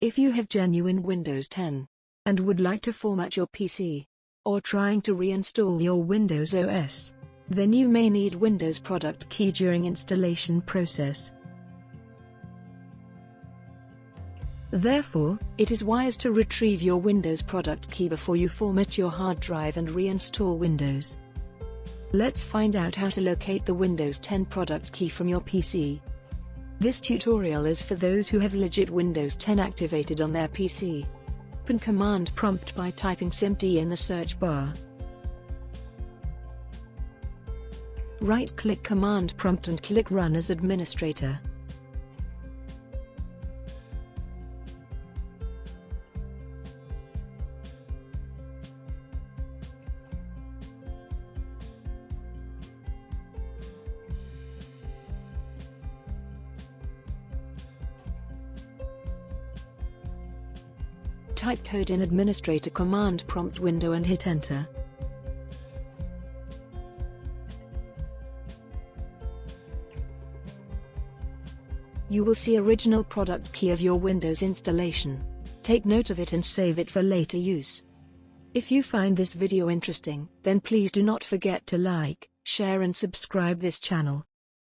If you have genuine Windows 10 and would like to format your PC, or trying to reinstall your Windows OS, then you may need Windows product key during installation process. Therefore, it is wise to retrieve your Windows product key before you format your hard drive and reinstall Windows. Let's find out how to locate the Windows 10 product key from your PC. This tutorial is for those who have legit Windows 10 activated on their PC. Open command prompt by typing cmd in the search bar. Right-click command prompt and click Run as administrator. Type code in administrator command prompt window and hit enter. You will see original product key of your Windows installation. Take note of it and save it for later use. If you find this video interesting, then please do not forget to like, share and subscribe this channel.